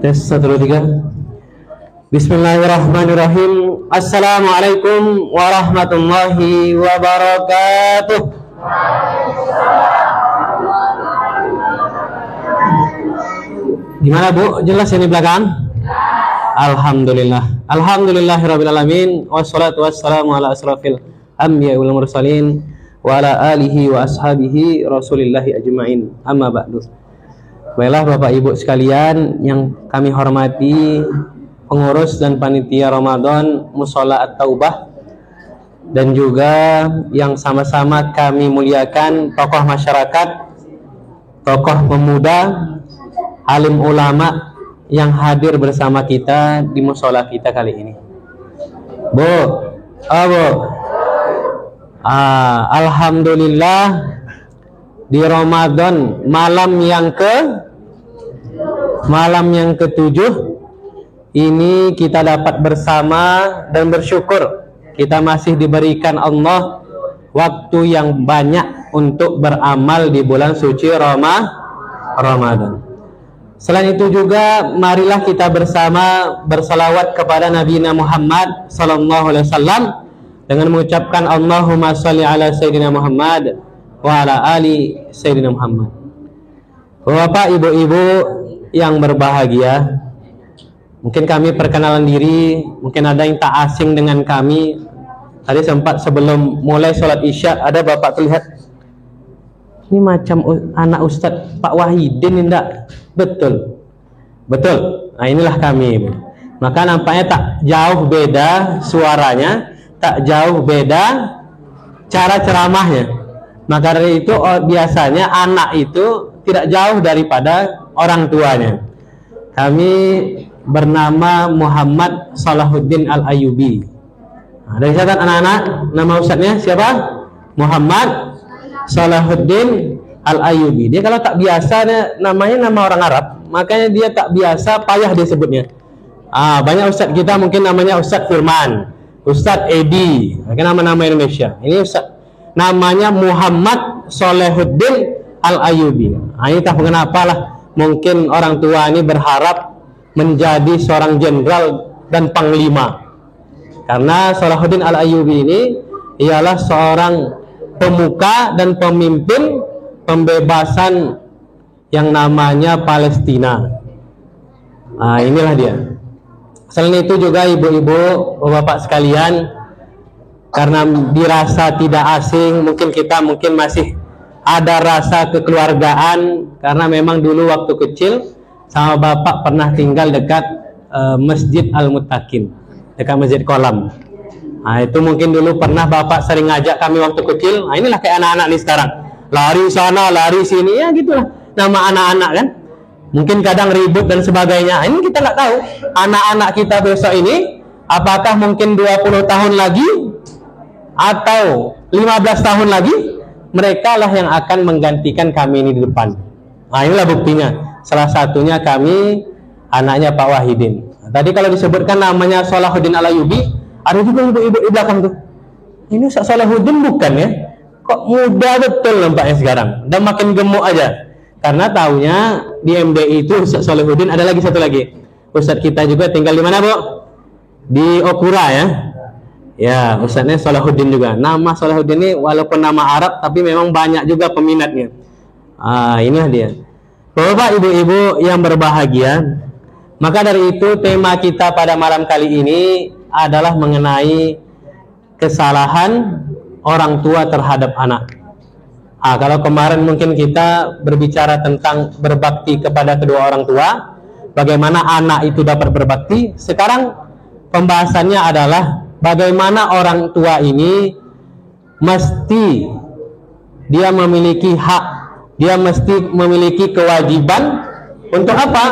Tes 1, 2, 3. Bismillahirrahmanirrahim. Assalamualaikum warahmatullahi wabarakatuh. Gimana Bu? Jelas ini belakang? Alhamdulillah. Alhamdulillahirabbil alamin. Wassalatu wassalamu ala asrofil anbiya'i wal mursalin wa ala alihi wa ashabihi rasulillahi ajma'in. Amma ba'du. Baiklah Bapak Ibu sekalian yang kami hormati, pengurus dan panitia Ramadan Mushola At-Taubah, dan juga yang sama-sama kami muliakan tokoh masyarakat, tokoh pemuda, alim ulama yang hadir bersama kita di mushola kita kali ini. Bu, alhamdulillah di Ramadan malam yang ke-7 ini kita dapat bersama dan bersyukur kita masih diberikan Allah waktu yang banyak untuk beramal di bulan suci Ramadan. Selain itu juga marilah kita bersama bersalawat kepada Nabi Muhammad sallallahu alaihi wasallam dengan mengucapkan Allahumma shalli ala sayyidina Muhammad wa ala ali sayyidina Muhammad. Bapak, Ibu-ibu yang berbahagia, mungkin kami perkenalan diri, mungkin ada yang tak asing dengan kami. Tadi sempat sebelum mulai sholat isya ada Bapak terlihat ini macam anak Ustadz Pak Wahidin, enggak? Betul. Nah inilah kami. Maka nampaknya tak jauh beda suaranya, tak jauh beda cara ceramahnya. Maka dari itu biasanya anak itu tidak jauh daripada orang tuanya. Kami bernama Muhammad Salahuddin Al-Ayyubi. Nah, dari siapa anak-anak? Nama ustadznya siapa? Muhammad Salahuddin Al-Ayyubi. Dia kalau tak biasa namanya nama orang Arab, makanya dia tak biasa, payah dia sebutnya. Banyak ustadz kita mungkin namanya Ustadz Firman, Ustadz Edi, nama-nama Indonesia. Ini ustadz namanya Muhammad Salahuddin Al-Ayyubi. Ini tak kenapa lah, mungkin orang tua ini berharap menjadi seorang jenderal dan panglima, karena Salahuddin Al-Ayyubi ini ialah seorang pemuka dan pemimpin pembebasan yang namanya Palestina. Inilah dia. Selain itu juga ibu-ibu, bapak sekalian, karena dirasa tidak asing, mungkin kita masih ada rasa kekeluargaan, karena memang dulu waktu kecil sama bapak pernah tinggal dekat Masjid Al-Muttaqin, dekat Masjid Kolam. Itu mungkin dulu pernah bapak sering ngajak kami waktu kecil. Inilah kayak anak-anak nih sekarang, lari sana lari sini, ya gitulah nama anak-anak kan. Mungkin kadang ribut dan sebagainya. Ini kita nggak tahu anak-anak kita besok ini apakah mungkin 20 tahun lagi atau 15 tahun lagi mereka lah yang akan menggantikan kami ini di depan. Inilah buktinya. Salah satunya kami anaknya Pak Wahidin. Tadi kalau disebutkan namanya Salahuddin Al-Ayyubi, ada juga ibu-ibu di belakang tuh. Ini Ustaz Salahuddin bukan ya? Kok muda betul nampaknya sekarang. Dan makin gemuk aja. Karena taunya di MBI itu Ustaz Salahuddin, ada lagi satu lagi. Ustaz kita juga tinggal di mana, Bu? Di Okura ya. Ya, Ustaznya Salahuddin juga. Nama Salahuddin ini walaupun nama Arab tapi memang banyak juga peminatnya. Inilah dia. Bapak, Ibu-ibu yang berbahagia, maka dari itu tema kita pada malam kali ini adalah mengenai kesalahan orang tua terhadap anak. Kalau kemarin mungkin kita berbicara tentang berbakti kepada kedua orang tua, bagaimana anak itu dapat berbakti. Sekarang pembahasannya adalah bagaimana orang tua ini mesti dia memiliki hak, dia mesti memiliki kewajiban untuk apa?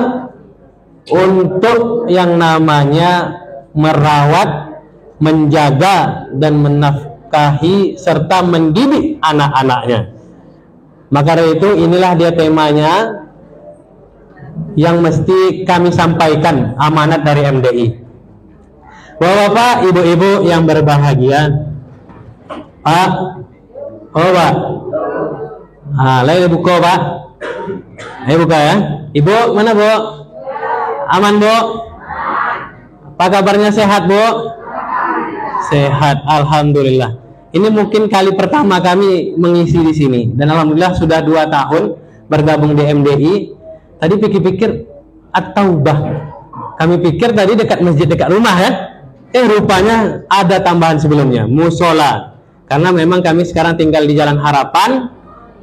Untuk yang namanya merawat, menjaga dan menafkahi serta mendidik anak-anaknya. Maka dari itu inilah dia temanya yang mesti kami sampaikan, amanat dari MDI. Bapak-bapak, ibu-ibu yang berbahagia, Oh, Pak. Lagi buka, Pak. Ayo buka ya. Ibu, mana, Bu? Aman, Bu? Apa kabarnya, sehat, Bu? Sehat, alhamdulillah. Ini mungkin kali pertama kami mengisi di sini dan alhamdulillah sudah 2 tahun bergabung di MDI. Tadi pikir-pikir At-Taubah. Kami pikir tadi dekat masjid dekat rumah ya. Rupanya ada tambahan sebelumnya, musola. Karena memang kami sekarang tinggal di Jalan Harapan.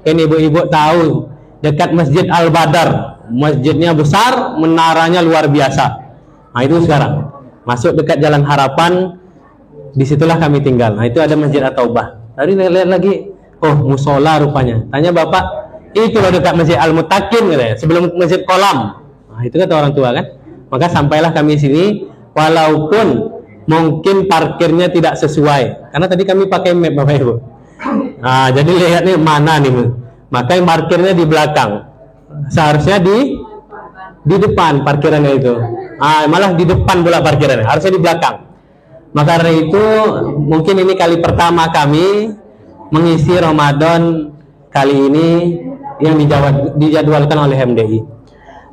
Ini ibu-ibu tahu dekat Masjid Al-Badar. Masjidnya besar, menaranya luar biasa. Nah, itu sekarang masuk dekat Jalan Harapan, disitulah kami tinggal. Nah, itu ada Masjid At-Taubah. Tadi lihat lagi, oh musola rupanya. Tanya bapak, itu loh dekat Masjid Al-Mutakin katanya, sebelum Masjid Kolam. Nah, itu kata orang tua kan. Maka sampailah kami sini, walaupun mungkin parkirnya tidak sesuai, karena tadi kami pakai map bapak ibu. Nah, jadi lihat nih mana nih, makanya parkirnya di belakang. Seharusnya di depan parkirannya itu. Malah di depan pula parkirannya, harusnya di belakang. Maka dari itu mungkin ini kali pertama kami mengisi Ramadan kali ini yang dijadwalkan oleh MDI.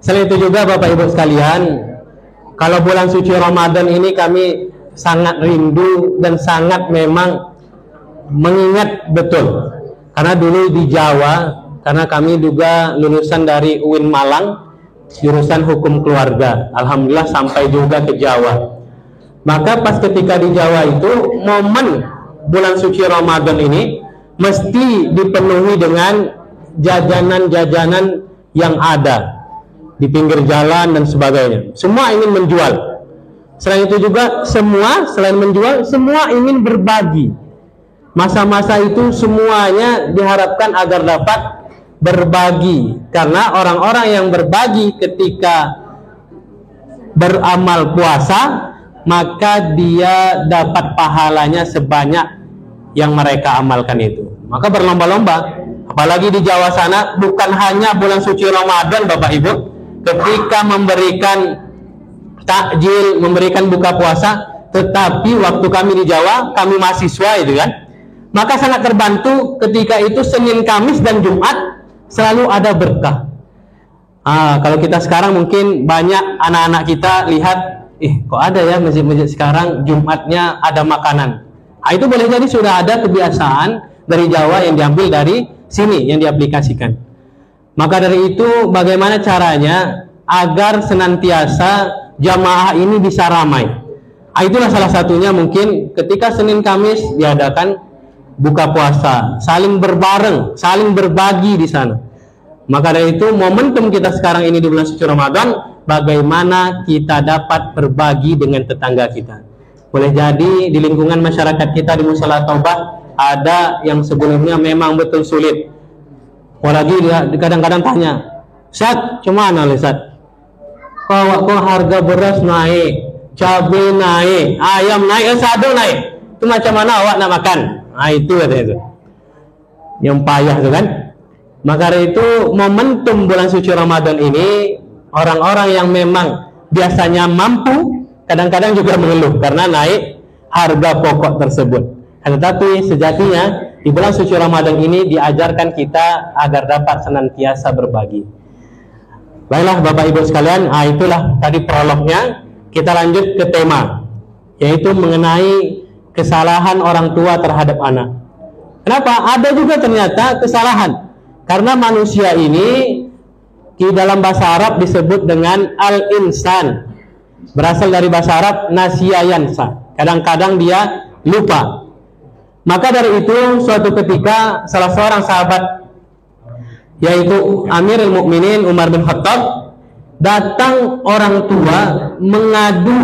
Selain itu juga Bapak Ibu sekalian, kalau bulan suci Ramadan ini kami sangat rindu dan sangat memang mengingat betul. Karena dulu di Jawa, karena kami juga lulusan dari UIN Malang, jurusan hukum keluarga. Alhamdulillah sampai juga ke Jawa. Maka pas ketika di Jawa itu, momen bulan suci Ramadan ini mesti dipenuhi dengan jajanan-jajanan yang ada di pinggir jalan dan sebagainya. Semua ingin menjual. Selain itu juga semua selain menjual, semua ingin berbagi. Masa-masa itu semuanya diharapkan agar dapat berbagi, karena orang-orang yang berbagi ketika beramal puasa, maka dia dapat pahalanya sebanyak yang mereka amalkan itu. Maka berlomba-lomba, apalagi di Jawa sana, bukan hanya bulan suci Ramadan Bapak Ibu, ketika memberikan takjil, memberikan buka puasa, tetapi waktu kami di Jawa, kami mahasiswa itu kan, maka sangat terbantu ketika itu Senin, Kamis, dan Jumat selalu ada berkah. Kalau kita sekarang mungkin banyak anak-anak kita lihat, kok ada ya masjid-masjid sekarang Jumatnya ada makanan. Itu boleh jadi sudah ada kebiasaan dari Jawa yang diambil dari sini, yang diaplikasikan. Maka dari itu bagaimana caranya agar senantiasa jamaah ini bisa ramai. Itulah salah satunya mungkin ketika Senin Kamis diadakan buka puasa, saling berbareng, saling berbagi di sana. Maka dari itu momentum kita sekarang ini di bulan suci Ramadan, bagaimana kita dapat berbagi dengan tetangga kita. Boleh jadi di lingkungan masyarakat kita di Mushola Taubah ada yang sebelumnya memang betul sulit. Apalagi dia kadang-kadang tanya, "Ustaz, cuman Ustaz? Kok harga beras naik, cabai naik, ayam naik, sado naik. Itu macam mana awak nak makan?" Itu katanya itu. Yang payah itu kan. Maka dari itu momentum bulan suci Ramadan ini, orang-orang yang memang biasanya mampu kadang-kadang juga mengeluh karena naik harga pokok tersebut. Tetapi sejatinya di bulan suci Ramadan ini diajarkan kita agar dapat senantiasa berbagi. Baiklah Bapak Ibu sekalian, itulah tadi prolognya. Kita lanjut ke tema, yaitu mengenai kesalahan orang tua terhadap anak. Kenapa? Ada juga ternyata kesalahan. Karena manusia ini di dalam bahasa Arab disebut dengan al-insan. Berasal dari bahasa Arab nasiya yansa. Kadang-kadang dia lupa. Maka dari itu suatu ketika salah seorang sahabat, yaitu Amirul Mukminin Umar bin Khattab, datang orang tua mengadu.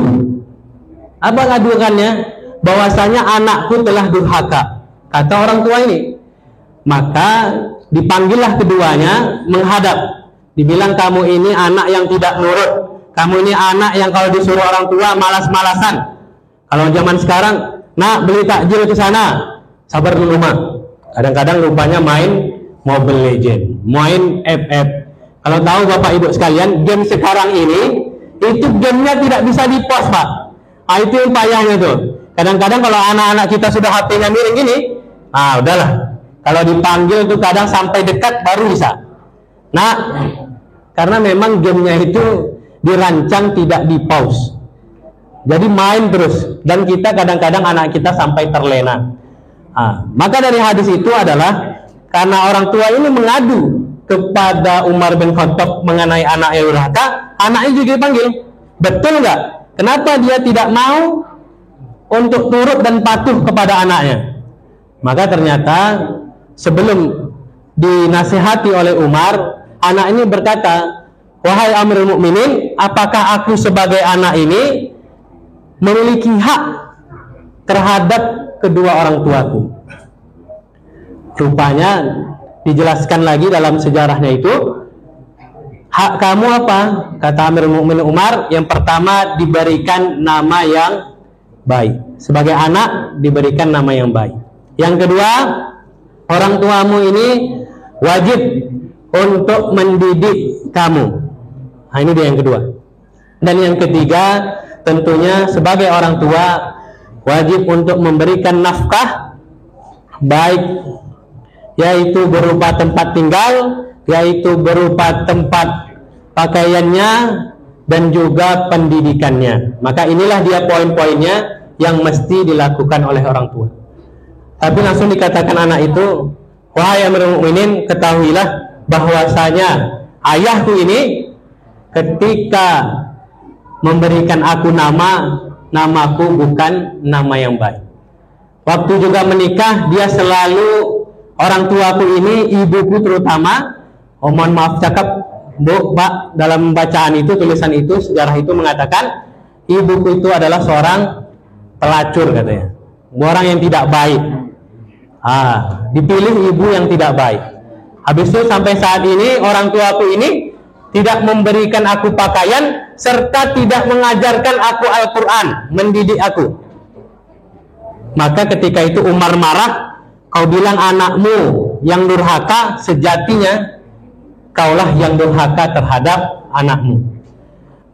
Apa ngadukannya? Bahwasanya anakku telah durhaka, kata orang tua ini. Maka dipanggillah keduanya menghadap. Dibilang, kamu ini anak yang tidak nurut, kamu ini anak yang kalau disuruh orang tua malas-malasan. Kalau zaman sekarang, nak beli takjil ke sana, sabar dulu mak. Kadang-kadang lupanya main Mobile Legend, main FF. Kalau tahu Bapak Ibu sekalian, game sekarang ini itu gamenya tidak bisa di-pause Pak. Itu yang payahnya tuh. Kadang-kadang kalau anak-anak kita sudah HP-nya miring gini, udahlah, Kalau dipanggil tuh kadang sampai dekat baru bisa. Nah, karena memang gamenya itu dirancang tidak di pause. Jadi main terus, dan kita kadang-kadang anak kita sampai terlena. Maka dari hadis itu adalah karena orang tua ini mengadu kepada Umar bin Khattab mengenai anaknya durhaka, anaknya juga dipanggil. Betul nggak? Kenapa dia tidak mau untuk turut dan patuh kepada anaknya? Maka ternyata sebelum dinasihati oleh Umar, anak ini berkata, wahai Amirul Mukminin, apakah aku sebagai anak ini memiliki hak terhadap kedua orang tuaku? Rupanya dijelaskan lagi dalam sejarahnya itu, hak kamu apa? Kata Amirul Mukminin Umar, yang pertama diberikan nama yang baik. Sebagai anak diberikan nama yang baik. Yang kedua, orang tuamu ini wajib untuk mendidik kamu. Nah, ini dia yang kedua. Dan yang ketiga, tentunya sebagai orang tua wajib untuk memberikan nafkah, baik yaitu berupa tempat tinggal, yaitu berupa tempat pakaiannya, dan juga pendidikannya. Maka inilah dia poin-poinnya yang mesti dilakukan oleh orang tua. Tapi langsung dikatakan anak itu, wahai Amirul Mukminin, ketahuilah bahwasanya ayahku ini ketika memberikan aku namaku bukan nama yang baik. Waktu juga menikah, dia selalu, orang tuaku ini, ibuku terutama, mohon maaf cakap Bu, Pak, dalam bacaan itu, tulisan itu, sejarah itu mengatakan ibuku itu adalah seorang pelacur, katanya, orang yang tidak baik. Dipilih ibu yang tidak baik. Habis itu sampai saat ini orang tuaku ini tidak memberikan aku pakaian serta tidak mengajarkan aku Al-Quran, mendidik aku. Maka ketika itu Umar marah, kau bilang anakmu yang durhaka, sejatinya kaulah yang durhaka terhadap anakmu.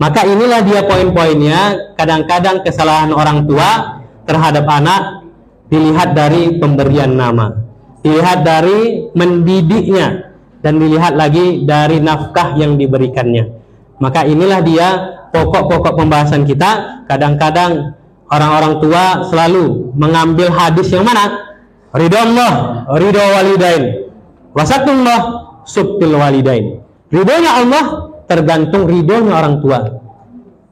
Maka inilah dia poin-poinnya. Kadang-kadang kesalahan orang tua terhadap anak dilihat dari pemberian nama, dilihat dari mendidiknya, dan dilihat lagi dari nafkah yang diberikannya. Maka inilah dia pokok-pokok pembahasan kita. Kadang-kadang orang-orang tua selalu mengambil hadis yang mana? Ridho Allah, ridho walidain, wasatullah, subtil walidain. Ridhonya Allah tergantung ridhonya orang tua,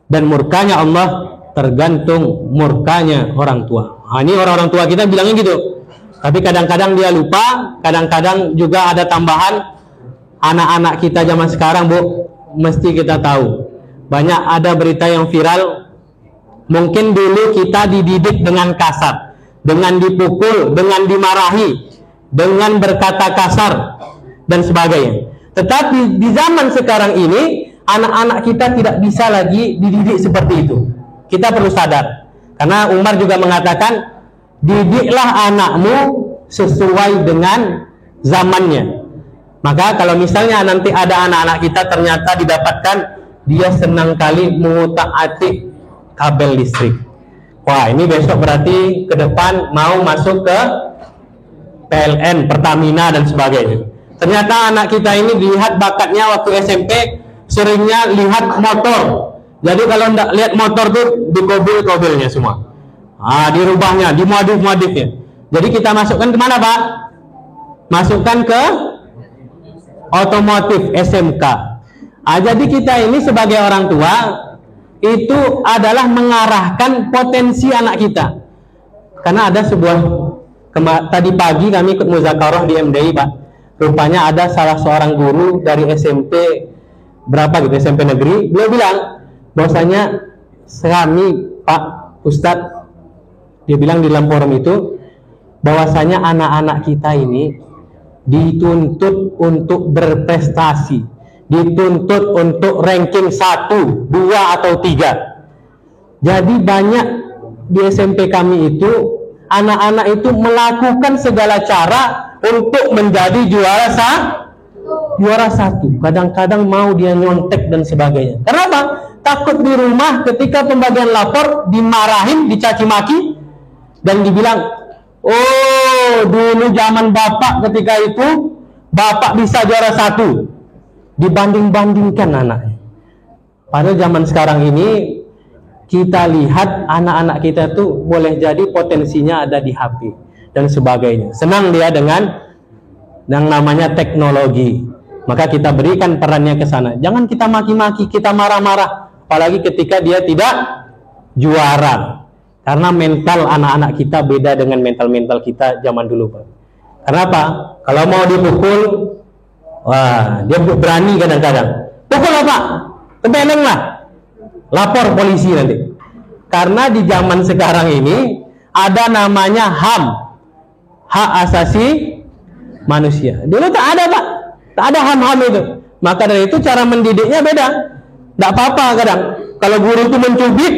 dan murkanya Allah tergantung murkanya orang tua. Ini orang-orang tua kita bilangnya gitu. Tapi kadang-kadang dia lupa. Kadang-kadang juga ada tambahan. Anak-anak kita zaman sekarang, Bu, mesti kita tahu, banyak ada berita yang viral. Mungkin dulu kita dididik dengan kasar, dengan dipukul, dengan dimarahi, dengan berkata kasar, dan sebagainya. Tetapi di zaman sekarang ini, anak-anak kita tidak bisa lagi dididik seperti itu. Kita perlu sadar. Karena Umar juga mengatakan, didiklah anakmu sesuai dengan zamannya. Maka kalau misalnya nanti ada anak-anak kita ternyata didapatkan dia senang kali mengutak-atik kabel listrik, wah, ini besok berarti ke depan mau masuk ke PLN, Pertamina, dan sebagainya. Ternyata anak kita ini dilihat bakatnya waktu SMP seringnya lihat motor. Jadi kalau tidak lihat motor tuh dikobil-kobilnya semua, dirubahnya, dimodif-modifnya. Jadi kita masukkan ke mana, Pak? Masukkan ke otomotif SMK. Jadi kita ini sebagai orang tua itu adalah mengarahkan potensi anak kita. Karena ada sebuah, tadi pagi kami ikut muzakarah di MDI, Pak. Rupanya ada salah seorang guru dari SMP berapa gitu, SMP negeri, beliau bilang bahwasanya kami, Pak Ustadz, dia bilang di dalam forum itu, bahwasanya anak-anak kita ini dituntut untuk berprestasi, dituntut untuk ranking 1, 2, atau 3. Jadi banyak di SMP kami itu, anak-anak itu melakukan segala cara untuk menjadi juara 1. Kadang-kadang mau dia nyontek dan sebagainya. Kenapa? Takut di rumah ketika pembagian lapor dimarahin, dicaci maki, dan dibilang, oh dulu zaman bapak ketika itu, bapak bisa juara 1, dibanding-bandingkan anaknya. Padahal zaman sekarang ini kita lihat anak-anak kita tuh boleh jadi potensinya ada di HP dan sebagainya. Senang dia dengan yang namanya teknologi. Maka kita berikan perannya ke sana. Jangan kita maki-maki, kita marah-marah, apalagi ketika dia tidak juara. Karena mental anak-anak kita beda dengan mental-mental kita zaman dulu, Pak. Kenapa? Kalau mau dipukul, wah, dia berani kadang-kadang. Pukul apa? Tempeleng lah. Lapor polisi nanti. Karena di zaman sekarang ini ada namanya HAM, hak asasi manusia. Dulu tak ada, Pak. Tak ada HAM-HAM itu. Maka dari itu cara mendidiknya beda. Tak apa-apa kadang. Kalau guru itu mencubit,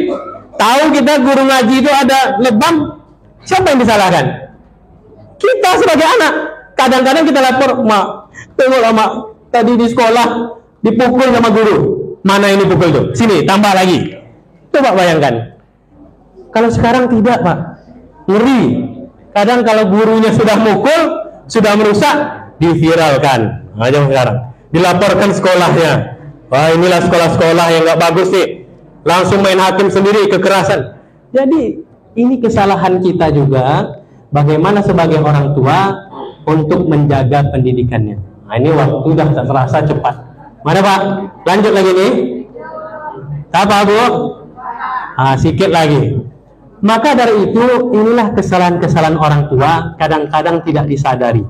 tahu kita guru ngaji itu ada lebam, siapa yang disalahkan? Kita sebagai anak. Kadang-kadang kita lapor, "Mak, tengoklah Mak, tadi di sekolah dipukul sama guru." Mana ini pukul tuh? Sini, tambah lagi. Coba bayangkan. Kalau sekarang tidak, Pak. Ngeri. Kadang kalau gurunya sudah mukul, sudah merusak, diviralkan. Aja sekarang. Dilaporkan sekolahnya. Wah, inilah sekolah-sekolah yang nggak bagus nih. Langsung main hakim sendiri, kekerasan. Jadi, ini kesalahan kita juga. Bagaimana sebagai orang tua untuk menjaga pendidikannya. Nah, ini waktu sudah tak terasa cepat. Mana Pak? Lanjut lagi nih. Apa Bu? Sikit lagi. Maka dari itu, inilah kesalahan-kesalahan orang tua kadang-kadang tidak disadari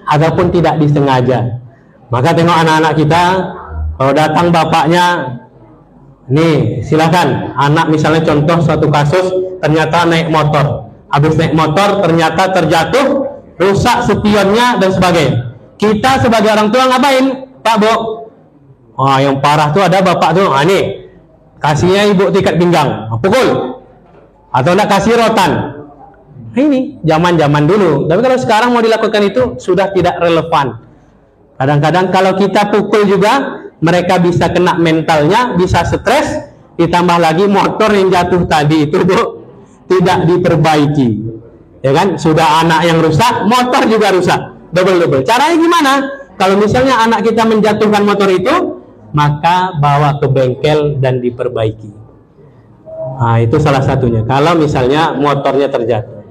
ataupun tidak disengaja. Maka tengok anak-anak kita, kalau datang bapaknya, nih silakan. Anak misalnya contoh suatu kasus, ternyata naik motor. Habis naik motor ternyata terjatuh, rusak spionnya dan sebagainya. Kita sebagai orang tua ngapain? Pak Bu, wah yang parah tuh ada bapak tuh, nih kasihnya ibu tiket pinggang, pukul, atau enggak kasih rotan. Ini zaman-zaman dulu. Tapi kalau sekarang mau dilakukan itu sudah tidak relevan. Kadang-kadang kalau kita pukul juga, mereka bisa kena mentalnya, bisa stres, ditambah lagi motor yang jatuh tadi itu Bu, tidak diperbaiki. Ya kan? Sudah anak yang rusak, motor juga rusak. Double-double. Caranya gimana? Kalau misalnya anak kita menjatuhkan motor itu, maka bawa ke bengkel dan diperbaiki. Nah, itu salah satunya. Kalau misalnya motornya terjatuh.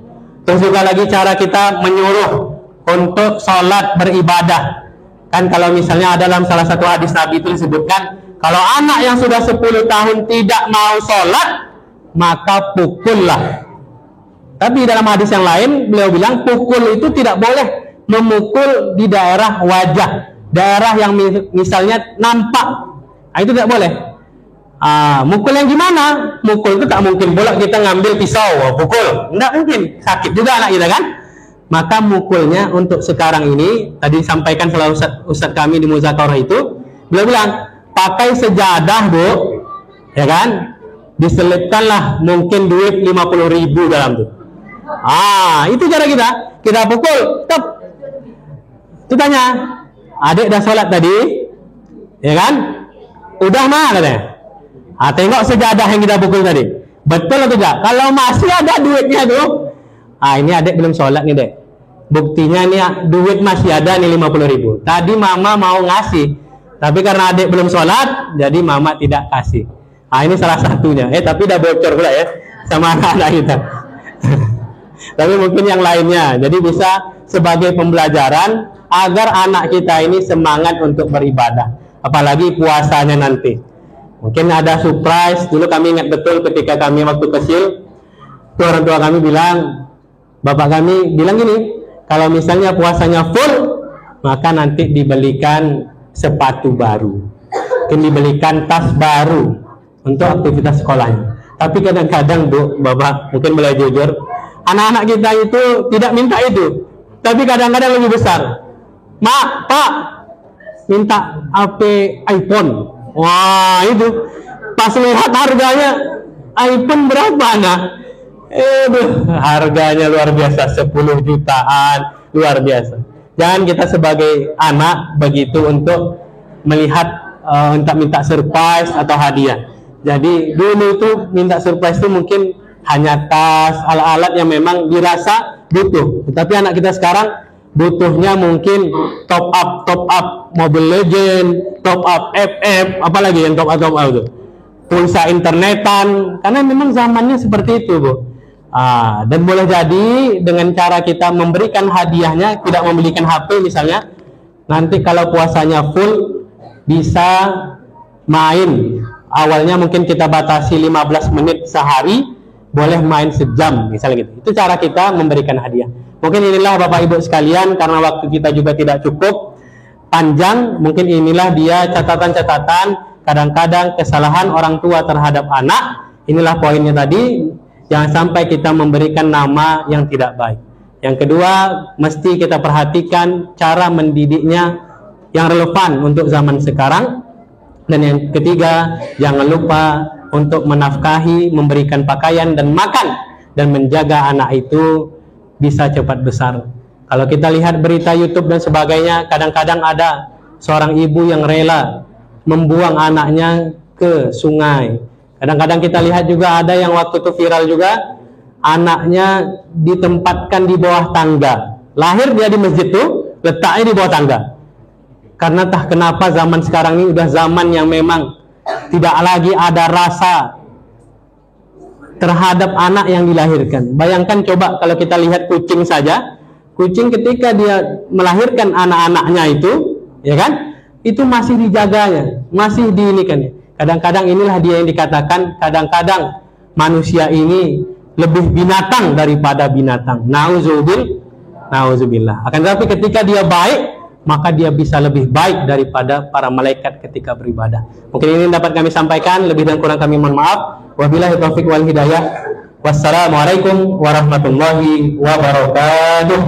Terus juga lagi cara kita menyuruh untuk sholat beribadah. Kan kalau misalnya ada dalam salah satu hadis Nabi itu disebutkan, kalau anak yang sudah 10 tahun tidak mau sholat, maka pukullah. Tapi dalam hadis yang lain, beliau bilang pukul itu tidak boleh memukul di daerah wajah, daerah yang misalnya nampak. Nah, itu tidak boleh. Mukul yang gimana? Mukul itu tak mungkin bolak kita ngambil pisau, pukul. Tidak mungkin, sakit juga anak kita kan. Maka mukulnya untuk sekarang ini, tadi disampaikan salah Ustadz kami di Muzakarah itu, beliau bilang, pakai sejadah Bu, ya kan? Diselipkanlah mungkin duit 50.000 dalam tuh. Itu cara kita pukul, tetap. Itu tanya, adik dah sholat tadi, ya kan? Udah mah katanya. Tengok sejadah yang kita pukul tadi, betul atau tidak? Kalau masih ada duitnya tuh, ini adik belum sholat nih dek. Buktinya nih duit masih ada nih 50.000. Tadi mama mau ngasih, tapi karena adik belum sholat, jadi mama tidak kasih. Ini salah satunya. Tapi udah bocor pula ya sama anak-anak kita. Tapi mungkin yang lainnya. Jadi bisa sebagai pembelajaran agar anak kita ini semangat untuk beribadah, apalagi puasanya nanti. Mungkin ada surprise. Dulu kami ingat betul ketika kami waktu kecil, orang tua kami bilang, bapak kami bilang gini, kalau misalnya puasanya full, maka nanti dibelikan sepatu baru, mungkin dibelikan tas baru untuk aktivitas sekolahnya. Tapi kadang-kadang Bu, bapak mungkin boleh jujur, anak-anak kita itu tidak minta itu, tapi kadang-kadang lebih besar. Mak, Pak, minta HP iPhone. Wah, itu pas lihat harganya iPhone berapa nah? Harganya luar biasa, 10 jutaan, luar biasa. Jangan kita sebagai anak begitu untuk melihat untuk minta surprise atau hadiah. Jadi dulu itu minta surprise itu mungkin hanya tas, alat-alat yang memang dirasa butuh. Tapi anak kita sekarang butuhnya mungkin top up Mobile Legend, top up FF, apalagi yang top up itu, pulsa internetan, karena memang zamannya seperti itu, Bu. Dan boleh jadi dengan cara kita memberikan hadiahnya, tidak membelikan HP misalnya, nanti kalau puasanya full bisa main. Awalnya mungkin kita batasi 15 menit sehari, boleh main sejam misalnya gitu. Itu cara kita memberikan hadiah. Mungkin inilah Bapak Ibu sekalian, karena waktu kita juga tidak cukup panjang, mungkin inilah dia catatan-catatan kadang-kadang kesalahan orang tua terhadap anak. Inilah poinnya tadi, jangan sampai kita memberikan nama yang tidak baik. Yang kedua, mesti kita perhatikan cara mendidiknya yang relevan untuk zaman sekarang. Dan yang ketiga, jangan lupa untuk menafkahi, memberikan pakaian dan makan, dan menjaga anak itu bisa cepat besar. Kalau kita lihat berita YouTube dan sebagainya, kadang-kadang ada seorang ibu yang rela membuang anaknya ke sungai. Kadang-kadang kita lihat juga ada yang waktu itu viral juga, anaknya ditempatkan di bawah tangga. Lahir dia di masjid tuh, letaknya di bawah tangga. Karena entah kenapa zaman sekarang ini udah zaman yang memang tidak lagi ada rasa terhadap anak yang dilahirkan. Bayangkan coba kalau kita lihat kucing saja, kucing ketika dia melahirkan anak-anaknya itu, ya kan, itu masih dijaganya, masih diinikan. Kadang-kadang inilah dia yang dikatakan, kadang-kadang manusia ini lebih binatang daripada binatang. Nauzubillah. Akan tetapi ketika dia baik, maka dia bisa lebih baik daripada para malaikat ketika beribadah. Mungkin ini dapat kami sampaikan, lebih dan kurang kami mohon maaf. Wabillahi taufiq wal hidayah. Wassalamualaikum warahmatullahi wabarakatuh.